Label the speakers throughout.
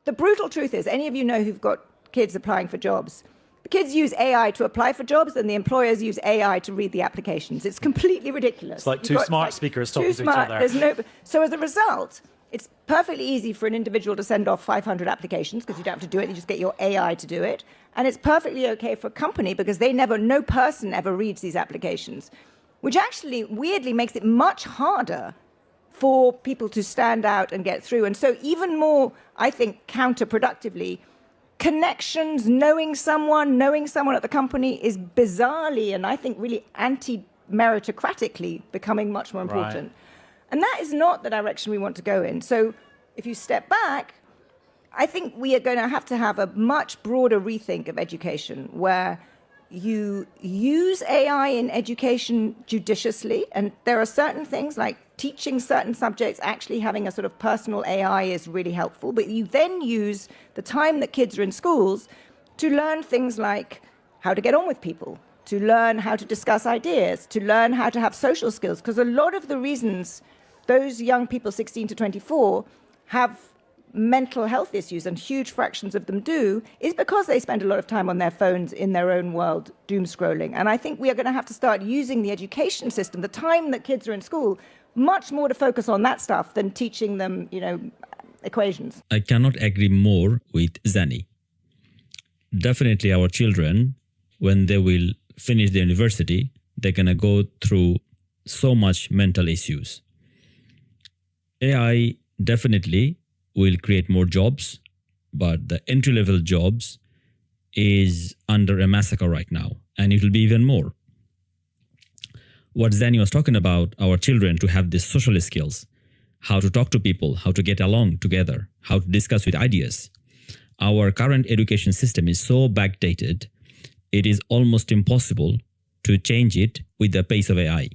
Speaker 1: The brutal truth is, any of you know who've got kids applying for jobs, the kids use AI to apply for jobs and the employers use AI to read the applications. It's completely ridiculous.
Speaker 2: It's like two smart speakers talking to each other.
Speaker 1: So as a result, it's perfectly easy for an individual to send off 500 applications because you don't have to do it, you just get your AI to do it. And it's perfectly okay for a company because no person ever reads these applications, which actually weirdly makes it much harder for people to stand out and get through. And so even more, I think, counterproductively, connections, knowing someone at the company is bizarrely and I think really anti-meritocratically becoming much more important.
Speaker 2: Right.
Speaker 1: And that is not the direction we want to go in. So if you step back, I think we are going to have a much broader rethink of education where you use AI in education judiciously. And there are certain things like teaching certain subjects, actually having a sort of personal AI is really helpful. But you then use the time that kids are in schools to learn things like how to get on with people, to learn how to discuss ideas, to learn how to have social skills. Because a lot of the reasons those young people 16 to 24 have mental health issues, and huge fractions of them do, is because they spend a lot of time on their phones in their own world, doom scrolling. And I think we are going to have to start using the education system, the time that kids are in school, much more to focus on that stuff than teaching them, equations.
Speaker 3: I cannot agree more with Zani. Definitely our children, when they will finish the university, they're going to go through so much mental issues. AI definitely will create more jobs, but the entry-level jobs is under a massacre right now, and it will be even more. What Zani was talking about, our children to have these social skills, how to talk to people, how to get along together, how to discuss with ideas. Our current education system is so backdated, it is almost impossible to change it with the pace of AI.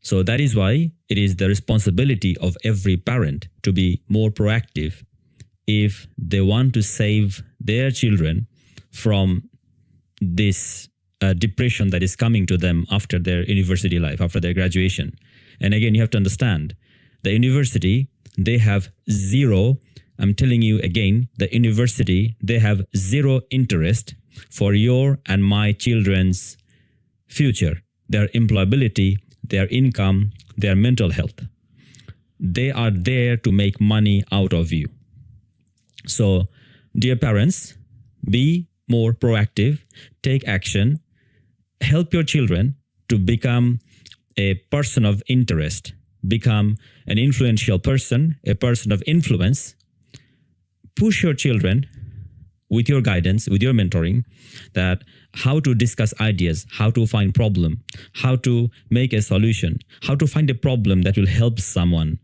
Speaker 3: So that is why it is the responsibility of every parent to be more proactive if they want to save their children from this depression that is coming to them after their university life, after their graduation. And again, you have to understand, the university, they have zero, I'm telling you again, the university, they have zero interest for your and my children's future, their employability, their income, their mental health. They are there to make money out of you. So, dear parents, be more proactive, take action, help your children to become a person of interest, become an influential person, a person of influence. Push your children with your guidance, with your mentoring, that how to discuss ideas, how to find problem, how to make a solution, how to find a problem that will help someone.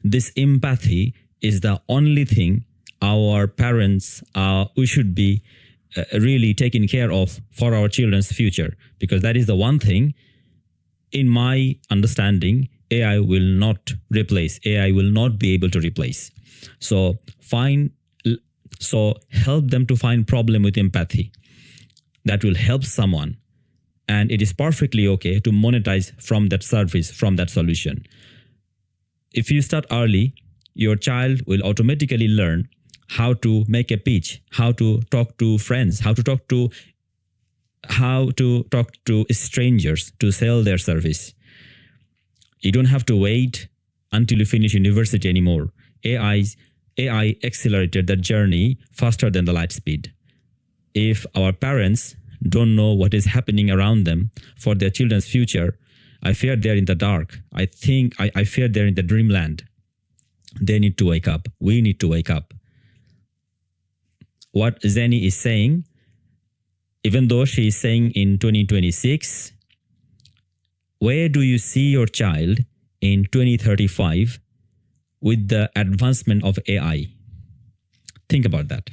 Speaker 3: This empathy is the only thing our parents, we should be really taking care of for our children's future, because that is the one thing, in my understanding, AI will not replace, AI will not be able to replace. So help them to find problem with empathy. That will help someone. And it is perfectly okay to monetize from that service, from that solution. If you start early, your child will automatically learn how to make a pitch, how to talk to friends, how to talk to strangers to sell their service. You don't have to wait until you finish university anymore. AI accelerated that journey faster than the light speed. If our parents don't know what is happening around them for their children's future, I fear they're in the dark. I fear they're in the dreamland. They need to wake up. We need to wake up. What Zeni is saying, even though she is saying in 2026, where do you see your child in 2035 with the advancement of AI? Think about that.